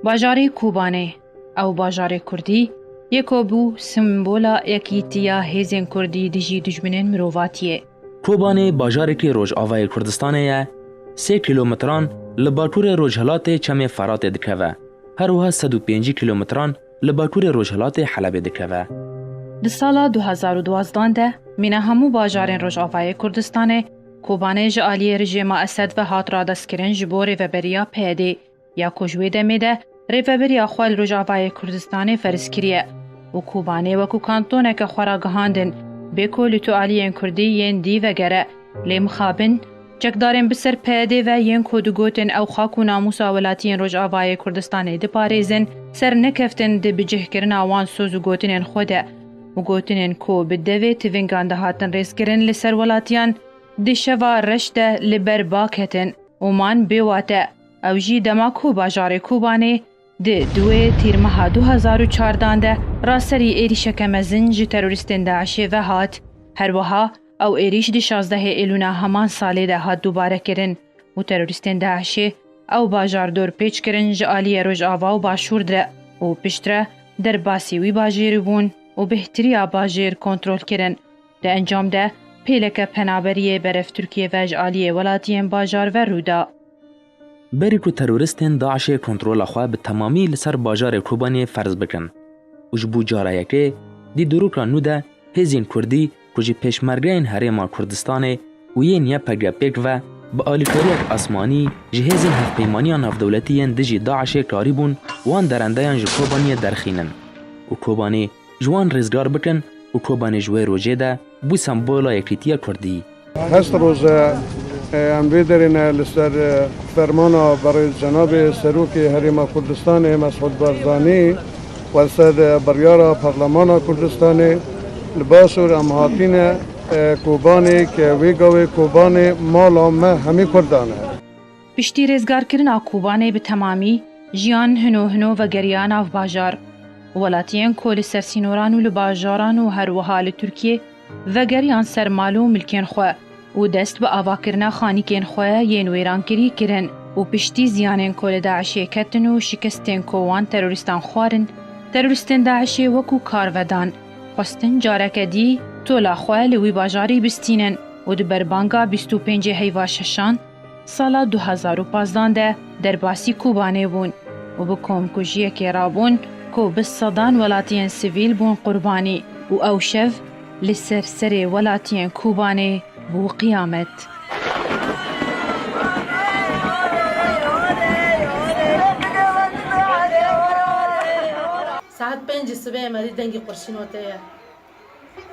باجاری کوبانه او باجار کردی یکو بو سمبولا یکیتیا هیزن کردی دیجی دجمنین مرواتیه. کوبانه باجارێکی ڕۆژئاوای کوردستانەیە 3 کیلۆمتران لە باکوورە ڕۆژهەڵاتê چەمê فەراتê dikeve. هەروەها 105 کیلۆمتران لە باکوورە ڕۆژهەڵاتê حەلەبê dikeve. Di sala 2012 de mîna hemû bajarên Rojavayê Kurdistanê Kobanê ji aliyê rejima Esed ve hat radestkirin ji bo rêveberiya PYD ya ku ji wê demê de rêveberiya xwe li Rojavayê Kurdistanê ferskiriye û Kobanê wekû kantoneke xwe ra gihandin bê ku li tu aliyên Kurdî yên dî vegere lê mixabin çekdarên bi ser PYD ve yên ku digotin ew xak û namûsa welatiyên Rojavayê Kurdistanê diparêzin ser nekeftin di bicihkirina wan soz û gotinên xwe de û gotinên ku bi devê tivîngan de hatin rêzkirin li ser welatiyan di şeva reş de li ber bak hetin û man bêwate ew jî dema ku bajarê Kobanê di duê tîrmeha 2014 de raserî êrişeke mezin ji terorîstên Daişê ve hat herwiha ew êrîş di 16 Êlûna heman salê de hat dubare kirin û terorîstên Daişê ew bajar dorpêç kirin ji aliyê Rojava û Başûr de û piştre derbasî wî bajêrî bûn û bêhtiriya bajêr kontrol kirin. Di encam de pêleke penaberiyê berev Tirkiye ve ji aliyê welatiyên bajar ve rûda. berî ku terorîstên Daişê kontrola xwe bi temamî li ser bajarê Kobanê ferz bikin û ji bo cara yekê dî dorokra nû de hêzên Kurdî ku jî pêşmergeyên Herêma Kurdistanê û yên YPG ve bi alîkariyek asmanî ji hêzên hevpeymaniya navdewletiyên dijî Daişê karî bûn wan derendeyan ji Kobaniyê derxînin û Kobanê ji wan rêzgar bikin û Kobanê ji wê rojê de bû sembola yekîtiya Kurdî. هست روز امری درینه لسر فرمانا برای جناب سروک حریم کردستان مسعود بارزانی و سر بریارا پارلمان کردستان لباسور امهاتین کوبانی که ویگاوی کوبانی مالا ما همی کردانه. Piştî rêzgarkirina Kobanê bi temamî jiyan hino ve geriya nav bajar welatiyên ku li ser sînoran û li bajaran û herwiha li Tirkiye vegeriyan ser mal û milkên xwe û dest bi avakirina xanîkên xwe yên wêrankirî kirin û piştî ziyanên ku li Daişê ketin û şikestên ku wan terorîstan xwarin terorîstên Daişê wekû karvedan xwestin careke dî tola xwe li wî bajarî bistînin û di berbanga 25 heyva şeşan sala 2015 de derbasî Kobanê bûn û bi komkujiyekê rabûn ku bi sedan welatiyên sivîl bûn qurbanî û ew şev li ser serê welatiyên Kobanê bû qiyamet. Saat 5 sibê me dî dengê qurşînotê ye.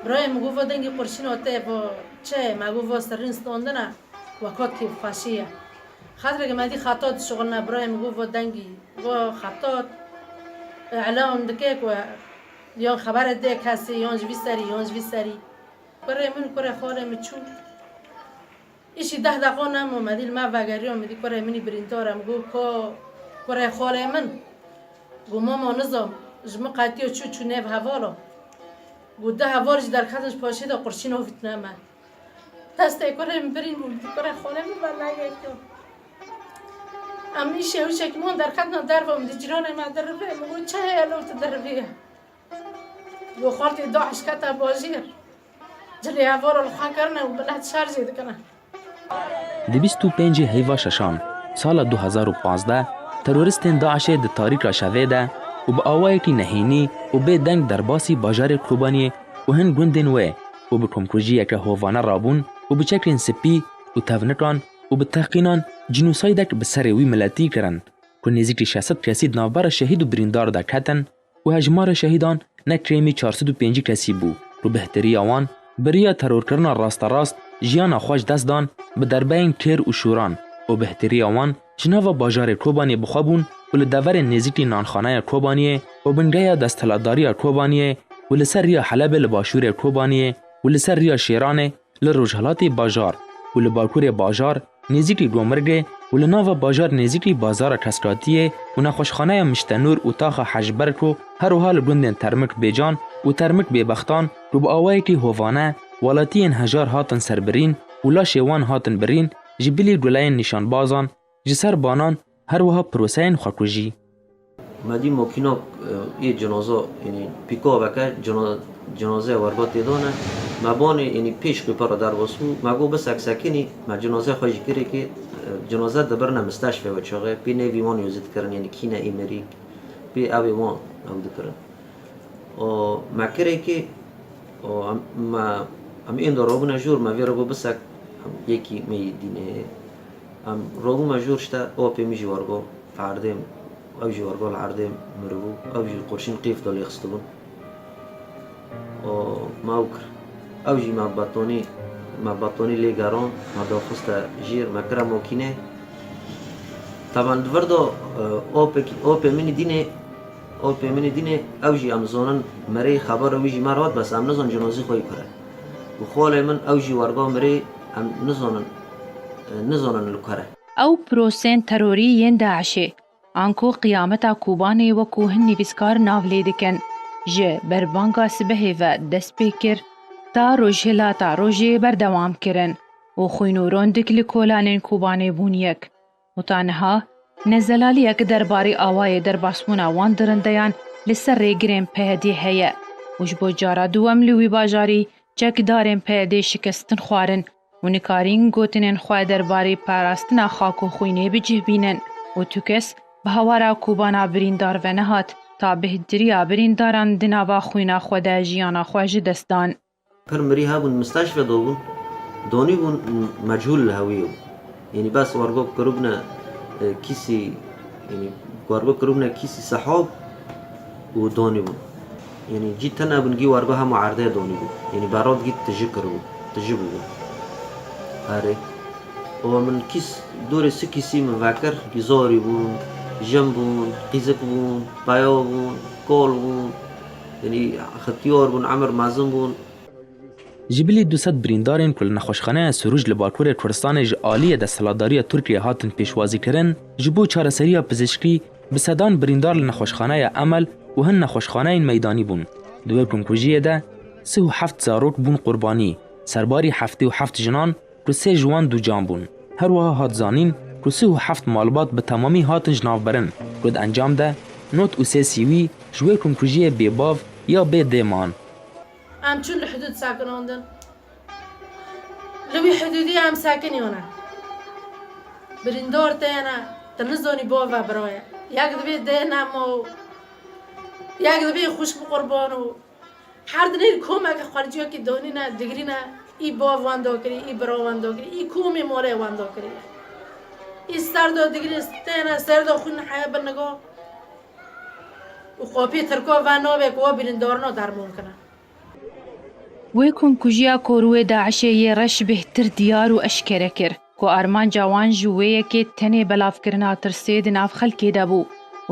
Birayê me govo dengê qurşînotê bo çê me govo serin stondina wekotî xweşî ye. Xatireke me dî xeta dişuxirine birayê me govo dengî bo xeta elam dike ku yan xeber dê kesî yan ji vî serî yan ji vî serî. Kurê min kurê xalê me çû. İşî 10 deqa nemo me dî li me vegeriya me dî kurê minî birîndar em got ko kurê xalê min got mama nizam ji min qetiya çû nêv hevala. Got de hevar ji derketin ji paşê de qurşîna fîtne me. Destê kurê min birîn bû kurê xalê min velayekî. Em îşê wişekî wan derketina derve min dî cîranê me derivê me got çi heye li te derivê ye. Got xaltê Daişî kete bajêr. Cilê hevara li xwe kirine û bilet şerjê dikine. Di 25 heyva şeşan sala 2015 terorîstên Daişê di tarîka şevê de û bi awayekî nehînî û bê deng derbasî bajarê Kobaniyê û hin gundên wê û bi komkujiyeke hovane rabûn û bi çekên spî û tevnikan û bi teqînan cînosaydek bi serê wî miletî kirin ku nêzîkî 600 kesî di navbera şehîd û birîndar de ketin û hejmara şehîdan ne krêmî 405 kesî bû û bihteriya wan biriya terorkirina rasterast jiyana xwe ji dest dan bi derbeyên kêr û şûran û bihteriya wan ji nava bajarê Kobanê bixwe bûn û li deverên nêzîkî nanxaneya Kobaniyê û bingeya desthilatdariya Kobaniyê û li ser riya Helebê li başûrê Kobaniyê û li ser riya Şêranê li rojhilatê bajar û li bakurê bajar nêzîkî Gomirgê û li nava bajar nêzîkî bazara Keskatiyê û nexweşxaneya Miştenûr û taxa Hejberk û herwiha li gundên Termik Bêcan û Termik Bêbextan û bi awayekî hovane welatiyên hejar hatin serbirîn û laşê wan hatin birîn ji bilî gulayên nîşanbazan ji ser banan هەروەها پرۆسەیەن خۆکوژی مادی ممکنه یه جنازه یعنی پیکا بکه جنازه ورگات دیدانه مبانی یعنی پیش بپره در واسو مگو بس اکسکنی ما جنازه خواهی کری که جنازه دبرنا مستشفى و چاقه پی نوی وان یوزید کرن یعنی کینه ایمری پی اوی وان او دکرن و ما کری که ما این دار روبو نجور ما وی روبو بس یکی می دینه روبو مجور شتا او پی میجی ورگو عردم او جي ورقال العردم مربو او جي قرشين قيف دول يخستبون و ماوكر او جي ما بطوني لي قارون ما دو خستا جير ما كرا موكينه طبعا دفردو او بي مني دينه او جي امزونن مري خبر او جي مرات بس ام نزون جنازي خوي كره و خول من او جي ورقا مري ام نزونن لكره او پروسین تروری ین داعشه آنکو قیامتا کوبانه وکو هنی بیسکار ناولی دکن جه بربانگا سبهی و دست بیکر تا روژهلا تا روژه بردوام کرن و خوینورون دکل کولانین کوبانه بون یک و تانها نزلالی یک درباری آوای در باسمونا وان درندیان لسر ریگرین پهدی هیه وش بو جارا دوام لوی باجاری چک دارین پهدی شکستن خوارن و نکارین گوتنین خواه درباری پاراستنا خاکو خوینه بجه بینن و تو کس به هوارا کوبانا بریندار و نهات تا بهدریا برینداران دناوا خوینا خوده جیانا خواج دستان. پر مري هابون مستشفى دوني بون مجهول الهوية يعني بس ورقوب قربنا كيسي يعني ورقوب قربنا كيسي سحاب ودوني بون يعني جيت أنا بنجي ورقوها معارضة دوني بون يعني بارود جيت تجيبو بون هاري ومن كيس دوري سكيسي من فاكر جزاري بون جنبون قيزك بون بايو بون كول بون يعني ختيار بون عمر معزم بون جبلی 200 بریندارین کل نخوشخانه سروج لباکور کردستان ج عالی دستهلاتداری ترکیه هاتن پیشوازی کرن جبو چارەسەریya پزیشکی به سدان بریندار لنخوشخانه عمل و هن نخوشخانه میدانی بون دوی کنکوژیه ده 37 زاروک بون قربانی سرباری 77 جنان و 3 جوان دو جان بون هروها هات زانین و 37 مالبات به تمامی هاتن جناف برن رد انجام ده نوت و 3 سیوی جوی کنکوژیه بیباو یا بی دیمان ام چون الحدود ساكن عندن لوي حدودي ام ساكن هنا برندور تانا تنزوني بوفا برايا ياك دبي دينا مو ياك دبي خوش بقربانو حردني كومك خارجيو كي دونينا دغرينا اي بوف واندوكري اي برو واندوكري اي كومي موري واندوكري اي ستاردو دغري تانا سردو خون حياه بنگو وخوبي تركو وانوبك و برندورنو در ممکنه وی کنکوژیا کوروی داعشه یه رش بهتر دیار و اشکره کر که آرمان جوان جویه که تنه بلاف کرنا ترسید ناف خلکی دابو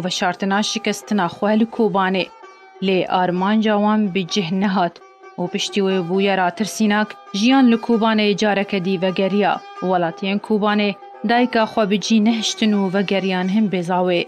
و شارتنا شکستنا خوال کوبانه لی آرمان جوان بجه نهات و پشتیوی بویا را ترسیناک جیان لکوبانه جارک دی و گریا ولاتین کوبانه دایکا خواب جی نهشتنو و گریان هم بزاوه